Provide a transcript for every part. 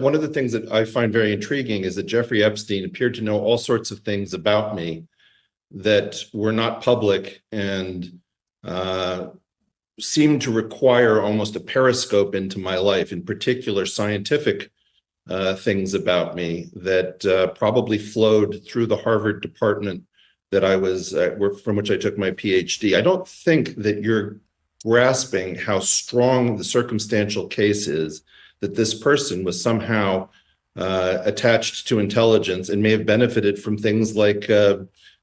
one of the things that I find very intriguing is that Jeffrey Epstein appeared to know all sorts of things about me that were not public and seemed to require almost a periscope into my life, in particular scientific things about me that probably flowed through the Harvard department that I was from which I took my PhD. I don't think that you're grasping how strong the circumstantial case is that this person was somehow attached to intelligence and may have benefited from things like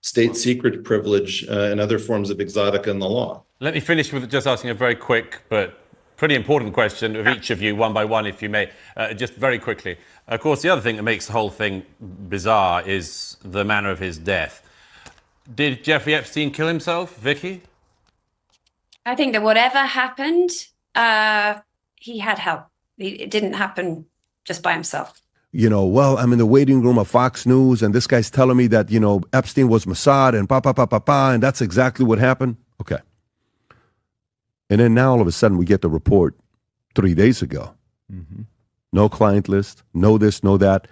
state secret privilege and other forms of exotica in the law. Let me finish with just asking a very quick but pretty important question of each of you, one by one, if you may, just very quickly. Of course, the other thing that makes the whole thing bizarre is the manner of his death. Did Jeffrey Epstein kill himself, Vicky? I think that whatever happened, he had help. It didn't happen just by himself. Well, I'm in the waiting room of Fox News, and this guy's telling me that, Epstein was Mossad and and that's exactly what happened. Okay. And then now all of a sudden we get the report 3 days ago. Mm-hmm. No client list, no this, no that.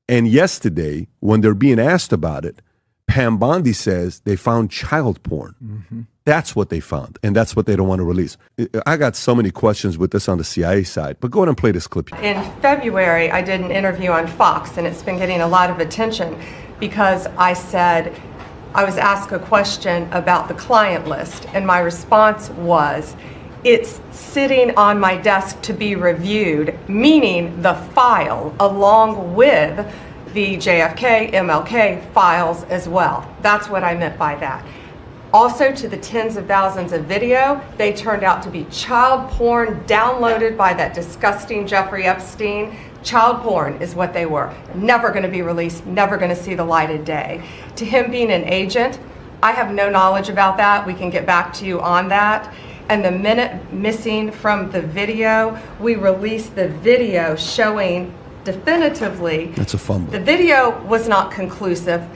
And yesterday, when they're being asked about it, Pam Bondi says they found child porn. Mm-hmm. That's what they found, and that's what they don't want to release. I got so many questions with this on the CIA side, but go ahead and play this clip. In February, I did an interview on Fox, and it's been getting a lot of attention because I said, I was asked a question about the client list, and my response was, it's sitting on my desk to be reviewed, meaning the file along with the JFK, MLK files as well. That's what I meant by that. Also, to the tens of thousands of video, they turned out to be child porn downloaded by that disgusting Jeffrey Epstein. Child porn is what they were. Never going to be released, never going to see the light of day. To him being an agent, I have no knowledge about that. We can get back to you on that. And the minute missing from the video, we released the video showing definitively. That's a fumble. The video was not conclusive,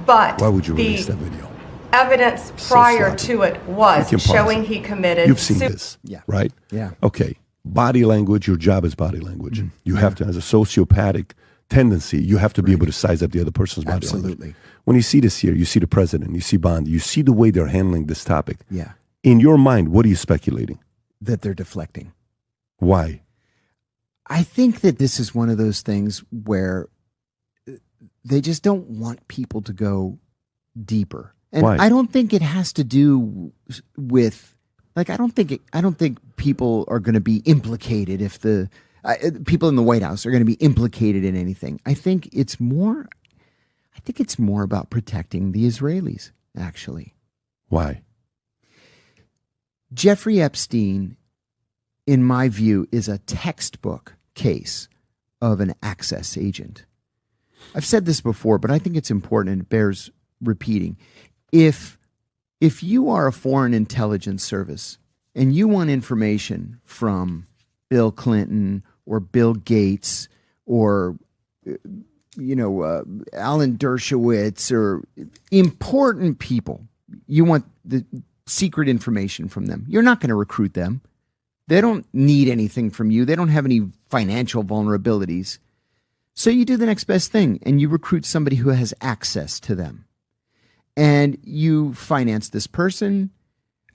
but why would you release that video? Evidence prior to it was showing he committed. You've seen this, right? Yeah. Okay. Body language, your job is body language. Mm-hmm. You have to, as a sociopathic tendency, you have to be able to size up the other person's body language. Absolutely. When you see this here, you see the president, you see Bondi, you see the way they're handling this topic. Yeah. In your mind, what are you speculating? That they're deflecting. Why? I think that this is one of those things where they just don't want people to go deeper. And Why? I don't think it has to do with, I don't think people are going to be implicated if the people in the White House are going to be implicated in anything. I think it's more about protecting the Israelis, actually. Why? Jeffrey Epstein, in my view, is a textbook case of an access agent. I've said this before, but I think it's important and it bears repeating. If you are a foreign intelligence service and you want information from Bill Clinton or Bill Gates or Alan Dershowitz or important people, you want the secret information from them. You're not going to recruit them. They don't need anything from you. They don't have any financial vulnerabilities. So you do the next best thing and you recruit somebody who has access to them. And you finance this person.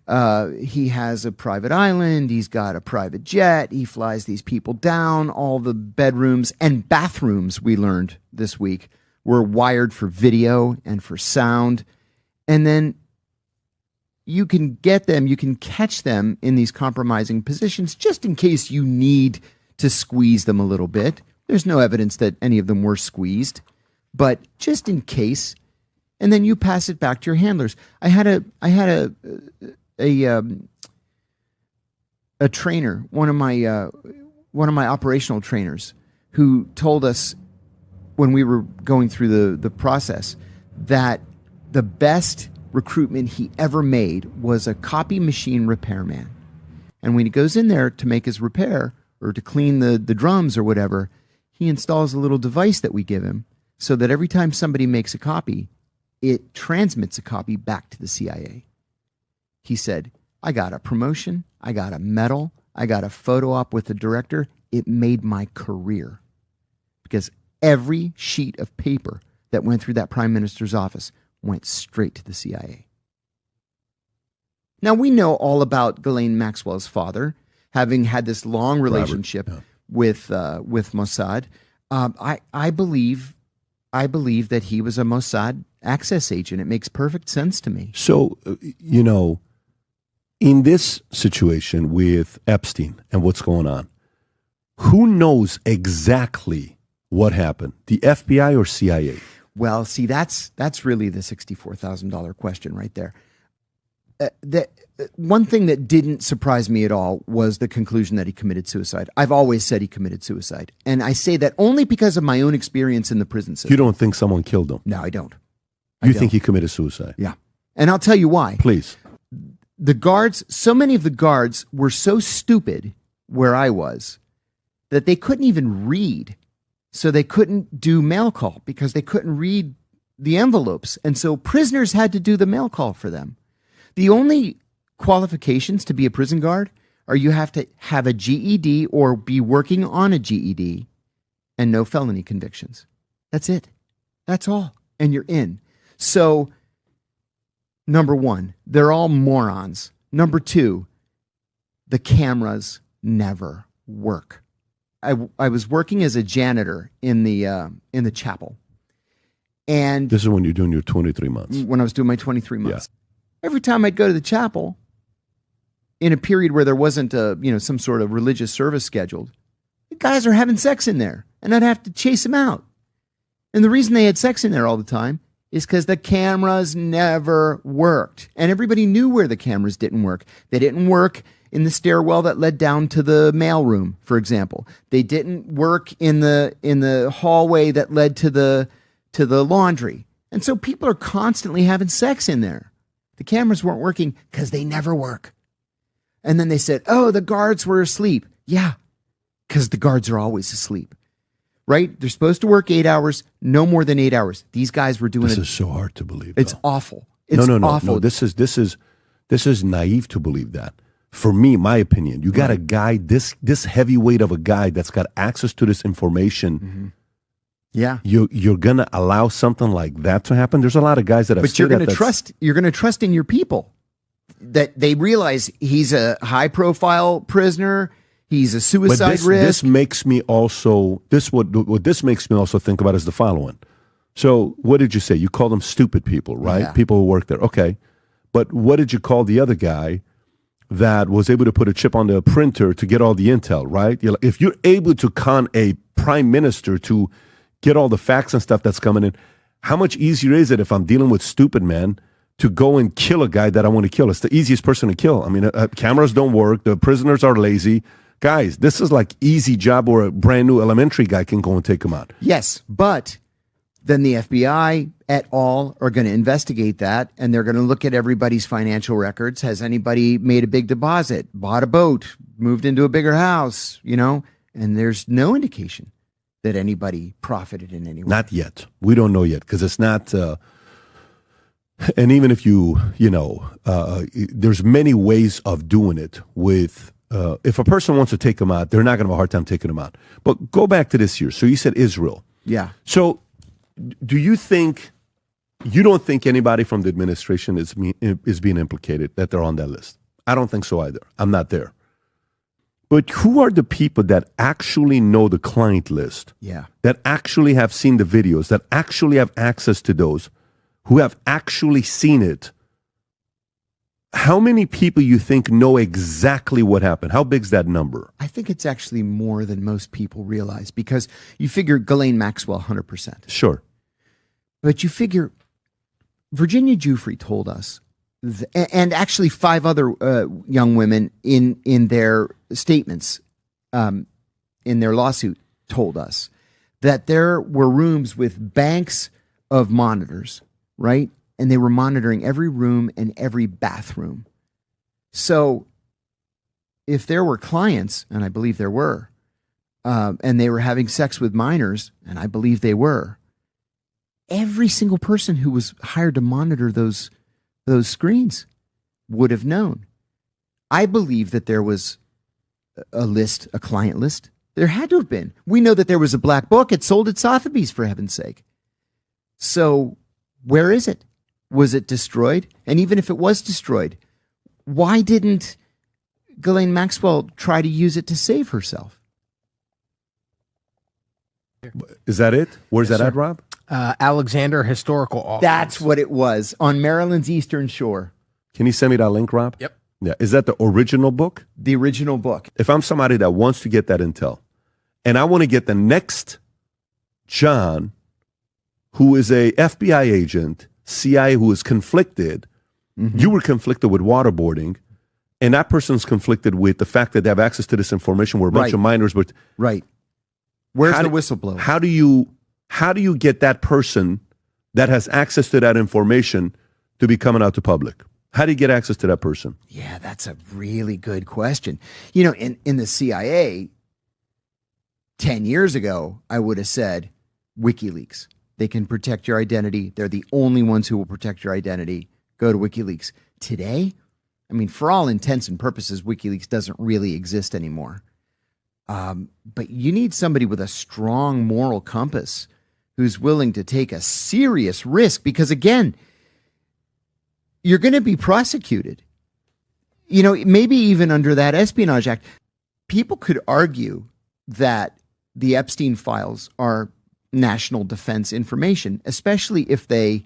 He has a private island. He's got a private jet. He flies these people down. All the bedrooms and bathrooms, we learned this week, were wired for video and for sound. And then you can get them, you can catch them in these compromising positions just in case you need to squeeze them a little bit. There's no evidence that any of them were squeezed, but just in case. And then you pass it back to your handlers. I had a trainer, one of my operational trainers, who told us when we were going through the process that the best recruitment he ever made was a copy machine repairman. And when he goes in there to make his repair or to clean the drums or whatever, he installs a little device that we give him so that every time somebody makes a copy, it transmits a copy back to the CIA. He said, I got a promotion, I got a medal, I got a photo op with the director. It made my career. because every sheet of paper that went through that prime minister's office went straight to the CIA. Now, we know all about Ghislaine Maxwell's father, having had this long relationship with Mossad. I believe that he was a Mossad access agent. It makes perfect sense to me. So, in this situation with Epstein and what's going on, who knows exactly what happened? The FBI or CIA? Well, see, that's really the $64,000 question right there. One thing that didn't surprise me at all was the conclusion that he committed suicide. I've always said he committed suicide. And I say that only because of my own experience in the prison system. You don't think someone killed him? No, I don't. You think he committed suicide? Yeah. And I'll tell you why. Please. The guards, so many of the guards were so stupid where I was that they couldn't even read. So they couldn't do mail call because they couldn't read the envelopes. And so prisoners had to do the mail call for them. The only qualifications to be a prison guard are you have to have a GED or be working on a GED and no felony convictions. That's it. That's all. And you're in. So, number one, they're all morons. Number two, the cameras never work. I was working as a janitor in the chapel. And this is when you're doing your 23 months. When I was doing my 23 months. Yeah. Every time I'd go to the chapel, in a period where there wasn't some sort of religious service scheduled, the guys are having sex in there, and I'd have to chase them out. And the reason they had sex in there all the time is because the cameras never worked. And everybody knew where the cameras didn't work. They didn't work in the stairwell that led down to the mailroom, for example. They didn't work in the hallway that led to the laundry. And so people are constantly having sex in there. The cameras weren't working because they never work. And then they said, oh, the guards were asleep. Yeah, because the guards are always asleep. Right? They're supposed to work 8 hours, no more than 8 hours. These guys were doing This is so hard to believe. It's though. awful. It's awful. No. This is naive to believe that. For me, my opinion, you got a guy, this heavyweight of a guy that's got access to this information. Mm-hmm. Yeah. You're gonna allow something like that to happen? There's a lot of guys that have But you're gonna trust in your people. That they realize he's a high profile prisoner, he's a suicide risk. This makes me also what this makes me also think about is the following. So what did you say? You call them stupid people, right? Yeah. People who work there. Okay. But what did you call the other guy that was able to put a chip on the printer to get all the intel, right? If you're able to con a prime minister to get all the facts and stuff that's coming in, how much easier is it if I'm dealing with stupid men to go and kill a guy that I want to kill? It's the easiest person to kill. I mean, cameras don't work. The prisoners are lazy. Guys, this is like easy job where a brand new elementary guy can go and take him out. Yes, but then the FBI et al. Are going to investigate that, and they're going to look at everybody's financial records. Has anybody made a big deposit, bought a boat, moved into a bigger house, And there's no indication that anybody profited in any way. Not yet. We don't know yet because it's not... and even if there's many ways of doing it with... if a person wants to take them out, they're not going to have a hard time taking them out. But go back to this year. So you said Israel. Yeah. So do you don't think anybody from the administration is being implicated, that they're on that list? I don't think so either. I'm not there. But who are the people that actually know the client list? Yeah. That actually have seen the videos, that actually have access to those, who have actually seen it? How many people you think know exactly what happened? How big's that number? I think it's actually more than most people realize because you figure Ghislaine Maxwell 100%. Sure. But you figure Virginia Giuffre told us, and actually 5 other young women in their statements, in their lawsuit, told us that there were rooms with banks of monitors, right? And they were monitoring every room and every bathroom. So if there were clients, and I believe there were, and they were having sex with minors, and I believe they were, every single person who was hired to monitor those screens would have known. I believe that there was a client list There had to have been. We know that there was a black book. It sold at Sotheby's, for heaven's sake. So where is it? Was it destroyed? And even if it was destroyed, why didn't Ghislaine Maxwell try to use it to save herself? Is that it? Where's that at, Rob? Alexander Historical Office. That's what it was, on Maryland's Eastern Shore. Can you send me that link, Rob? Yep. Yeah. Is that the original book? The original book. If I'm somebody that wants to get that intel, and I want to get the next John, who is a FBI agent, CIA, who is conflicted, you were conflicted with waterboarding, and that person's conflicted with the fact that they have access to this information where a bunch Right. of minors, but Right. Where's How the do- whistleblower? how do you get that person that has access to that information to be coming out to public? How do you get access to that person? Yeah, that's a really good question. You know, in the CIA, 10 years ago, I would have said WikiLeaks. They can protect your identity. They're the only ones who will protect your identity. Go to WikiLeaks. Today, I mean, for all intents and purposes, WikiLeaks doesn't really exist anymore. But you need somebody with a strong moral compass who's willing to take a serious risk because, again, you're going to be prosecuted. You know, maybe even under that Espionage Act. People could argue that the Epstein files are national defense information, especially if they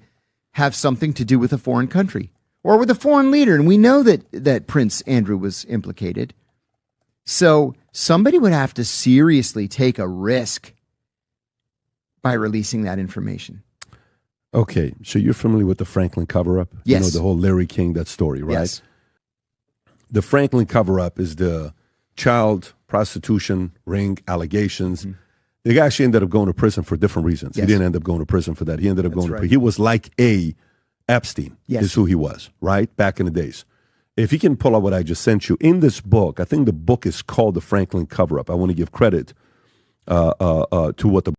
have something to do with a foreign country or with a foreign leader. And we know that Prince Andrew was implicated. So somebody would have to seriously take a risk by releasing that information. Okay, so you're familiar with the Franklin cover-up? Yes. You know, the whole Larry King, that story, right? Yes. The Franklin cover-up is the child prostitution ring allegations. The guy actually ended up going to prison for different reasons. Yes. He didn't end up going to prison for that. He ended up That's going to right. prison. He was like a Epstein, Yes. is who he was, right? Back in the days. If you can pull out what I just sent you, in this book, I think the book is called The Franklin Cover-Up. I want to give credit to what the